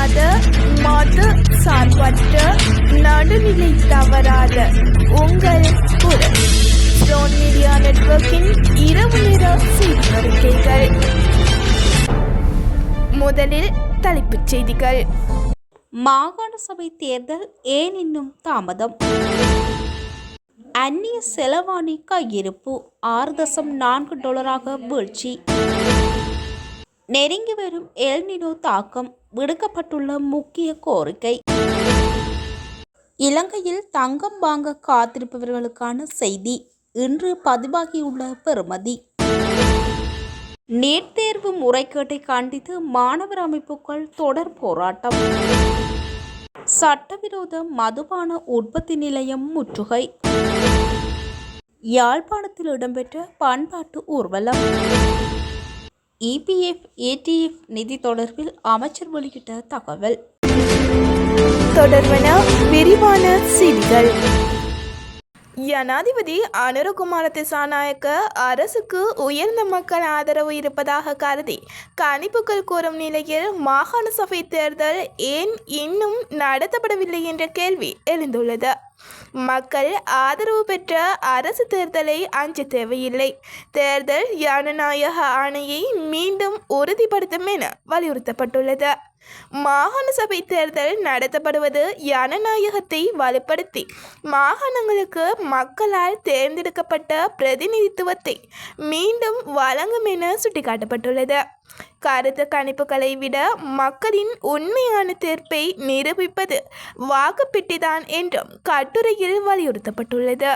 சாராத மத சார்பற்ற நடுநிலை தவறாத உங்கள் குரல் ஸ்டோன் மீடியா நெட்வொர்க்கின் இரவு நேர செய்தி அறிக்கைகள். முதலில் தலைப்புச் செய்திகள். மாகாண சபை தேர்தல் ஏன் இன்னும் தாமதம்? அந்நிய செலவாணி கையிருப்பு $6.4 வீழ்ச்சி. நெருங்கி வரும் எல் நினோ தாக்கம், விடுக்கப்பட்டுள்ள முக்கிய கோரிக்கை. இலங்கையில் தங்கம் வாங்க காத்திருப்பவர்களுக்கான செய்தி, இன்று பதிவாகியுள்ள பெறுமதி. நீட் தேர்வு முறைகேட்டை கண்டித்து மாணவர் அமைப்புகள் தொடர் போராட்டம். சட்டவிரோத மதுபான உற்பத்தி நிலையம் முற்றுகை. யாழ்ப்பாணத்தில் இடம்பெற்ற பண்பாட்டு ஊர்வலம். EPF ATF நிதி தொடர்பில் அமைச்சர் வெளியிட்ட தகவல். தொடர்பான விரிவான செய்திகள். ஜனாதிபதி அனுரகுமார திசாநாயக்க அரசுக்கு உயர்ந்த மக்கள் ஆதரவு இருப்பதாக கருதி கணிப்புகள் கூறும் நிலையில் மாகாண சபை தேர்தல் ஏன் இன்னும் நடத்தப்படவில்லை என்ற கேள்வி எழுந்துள்ளது. மக்கள் ஆதரவு பெற்ற அரசு தேர்தலை அஞ்ச தேவையில்லை. தேர்தல் ஜனநாயக ஆணையை மீண்டும் உறுதிப்படுத்தும் என வலியுறுத்தப்பட்டுள்ளது. மாகாண சபை தேர்தல் நடத்தப்படுவது ஜனநாயகத்தை வலுப்படுத்தி மாகாணங்களுக்கு மக்களால் தேர்ந்தெடுக்கப்பட்ட பிரதிநிதித்துவத்தை மீண்டும் வழங்கும் என சுட்டிக்காட்டப்பட்டுள்ளது. கருத்து கணிப்புகளை விட மக்களின் உண்மையான தீர்ப்பை நிரூபிப்பது வாக்குப்பெட்டிதான் என்றும் கட்டுரையில் வலியுறுத்தப்பட்டுள்ளது.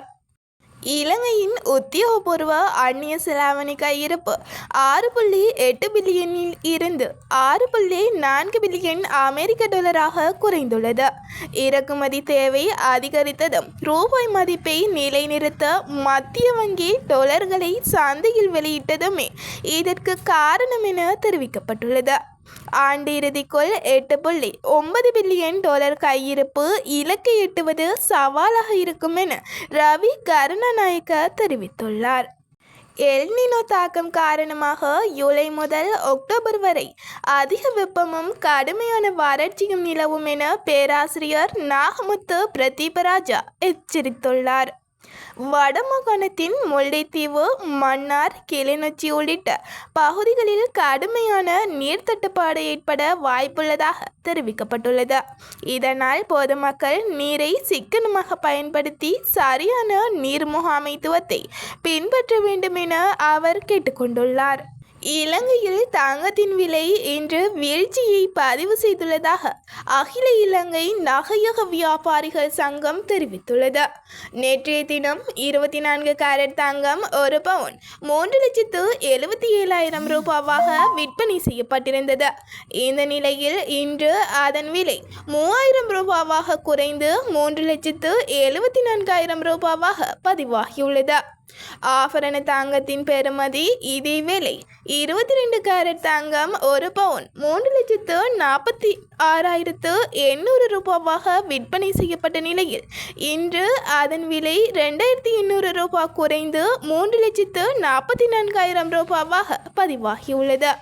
இலங்கையின் உத்தியோகபூர்வ அந்நிய செலாவணி கையிருப்பு 6.8 பில்லியனில் இருந்து 6.4 பில்லியன் அமெரிக்க டாலராக குறைந்துள்ளது. இறக்குமதி தேவை அதிகரித்ததும் ரூபாய் மதிப்பை நிலைநிறுத்த மத்திய வங்கி டாலர்களை சந்தையில் வெளியிட்டதுமே இதற்கு காரணம் என தெரிவிக்கப்பட்டுள்ளது. ஆண்டு இறுதிக்குள் 8.9 பில்லியன் டாலர் கையிருப்பு இலக்கை எட்டுவது சவாலாக இருக்கும் என ரவி கருணாநாயக்க தெரிவித்துள்ளார். எல் நினோ தாக்கம் காரணமாக ஜூலை முதல் அக்டோபர் வரை அதிக வெப்பமும் கடுமையான வறட்சியும் நிலவும் என பேராசிரியர் நாகமுத்து பிரதீபராஜா எச்சரித்துள்ளார். வடமாகாணத்தின் முல்லைத்தீவு, மன்னார், கிளிநொச்சி உள்ளிட்ட பகுதிகளில் கடுமையான நீர் தட்டுப்பாடு ஏற்பட வாய்ப்புள்ளதாக தெரிவிக்கப்பட்டுள்ளது. இதனால் பொதுமக்கள் நீரை சிக்கனமாக பயன்படுத்தி சரியான நீர் முகாமைத்துவத்தை பின்பற்ற வேண்டும் என அவர் கேட்டுக்கொண்டுள்ளார். இலங்கையில் தங்கத்தின் விலை இன்று வீழ்ச்சியை பதிவு செய்துள்ளதாக அகில இலங்கை நகையக வியாபாரிகள் சங்கம் தெரிவித்துள்ளது. நேற்றைய தினம் 24 கேரட் தங்கம் ஒரு பவுன் 3,77,000 ரூபாவாக விற்பனை செய்யப்பட்டிருந்தது. இந்த நிலையில் இன்று அதன் விலை 3,000 ரூபாவாக குறைந்து 3,74,000 ரூபாவாக பதிவாகியுள்ளது. ஆபரண தங்கத்தின் பெறுமதி இதேவேளை 22 கேரட் தங்கம் ஒரு பவுன் 3,46,800 ரூபாவாக விற்பனை செய்யப்பட்ட நிலையில் இன்று அதன் விலை 2,800 ரூபாய் குறைந்து 3,44,000 ரூபாவாக பதிவாகியுள்ளது.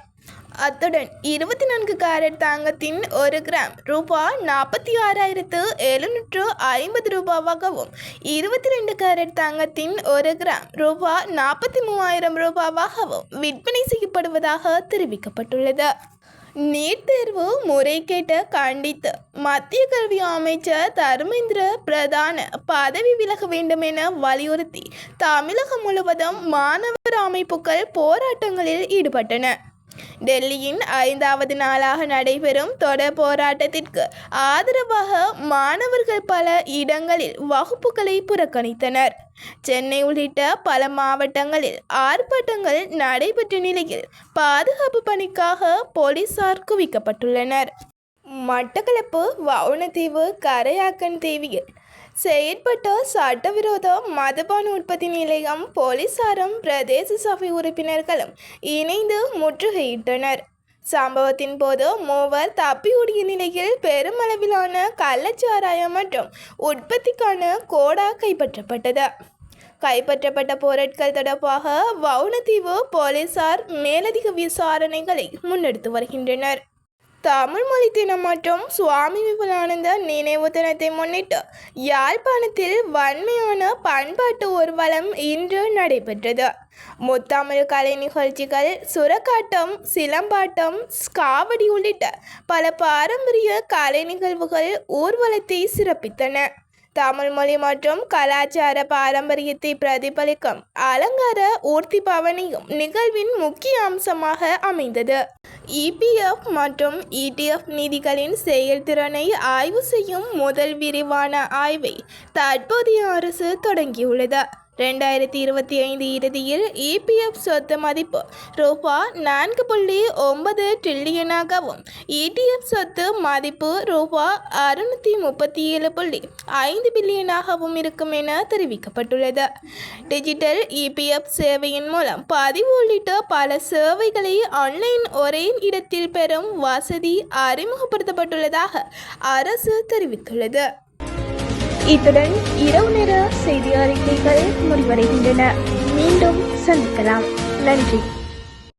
அத்துடன் 24 கேரட் தங்கத்தின் 1 கிராம் ரூபாய் 46,750 ரூபாவாகவும் 22 கேரட் தங்கத்தின் 1 கிராம் ரூபாய் 43,000 ரூபாவாகவும் விற்பனை செய்யப்படுவதாக தெரிவிக்கப்பட்டுள்ளது. நீட் தேர்வு முறைகேட்டை கண்டித்து மத்திய கல்வி அமைச்சர் தர்மேந்திர பிரதான் பதவி விலக வேண்டும் என வலியுறுத்தி தமிழகம் முழுவதும் மாணவர் அமைப்புகள் போராட்டங்களில் ஈடுபட்டன. டெல்லியின் 5வது நாளாக நடைபெறும் தொடர் போராட்டத்திற்கு ஆதரவாக மாணவர்கள் பல இடங்களில் வகுப்புகளை புறக்கணித்தனர். சென்னை உள்ளிட்ட பல மாவட்டங்களில் ஆர்ப்பாட்டங்கள் நடைபெற்ற நிலையில் பாதுகாப்பு பணிக்காக போலீசார் குவிக்கப்பட்டுள்ளனர். மட்டக்களப்பு வவுணதீவு கரையாக்கன் தீவில் செயற்பட்ட சட்டவிரோத மதுபான உற்பத்தி நிலையம் போலீசாரும் பிரதேச சபை உறுப்பினர்களும் இணைந்து முற்றுகையிட்டனர். சம்பவத்தின் போது 3 தப்பியோடிய நிலையில் பெருமளவிலான கள்ளச்சாராயம் மற்றும் உற்பத்திக்கான கோடா கைப்பற்றப்பட்டது. கைப்பற்றப்பட்ட பொருட்கள் தொடர்பாக வவுணதீவு போலீசார் மேலதிக விசாரணைகளை முன்னெடுத்து வருகின்றனர். தமிழ் மொழி தினம் மற்றும் சுவாமி விபுலானந்த நினைவு தினத்தை முன்னிட்டு யாழ்ப்பாணத்தில் வன்மையான பண்பாட்டு ஊர்வலம் இன்று நடைபெற்றது. முத்தமிழ் கலை நிகழ்ச்சிகள், சுரக்காட்டம், சிலம்பாட்டம், காவடி உள்ளிட்ட பல பாரம்பரிய கலை நிகழ்வுகள் ஊர்வலத்தை சிறப்பித்தன. தமிழ் மொழி மற்றும் கலாச்சார பாரம்பரியத்தை பிரதிபலிக்கும் அலங்கார ஊர்தி பவனியும் நிகழ்வின் முக்கிய அம்சமாக அமைந்தது. இபிஎஃப் மற்றும் இடிஎஃப் நிதிகளின் செயல்திறனை ஆய்வு செய்யும் முதல் விரிவான ஆய்வை தற்போதைய அரசு தொடங்கியுள்ளது. 2025 இறுதியில் இபிஎஃப் சொத்து மதிப்பு ரூபாய் 4.9 டிரில்லியனாகவும் இடிஎஃப் சொத்து மதிப்பு ரூபாய் 637.5 பில்லியனாகவும் இருக்கும் என தெரிவிக்கப்பட்டுள்ளது. டிஜிட்டல் இபிஎஃப் சேவையின் மூலம் பதிவு உள்ளிட்ட பல சேவைகளை ஆன்லைன் ஒரே இடத்தில் பெறும் வசதி அறிமுகப்படுத்தப்பட்டுள்ளதாக அரசு தெரிவித்துள்ளது. இத்துடன் இரவு நேர செய்தி அறிக்கைகள் முடிவடைகின்றன. மீண்டும் சந்திக்கலாம். நன்றி.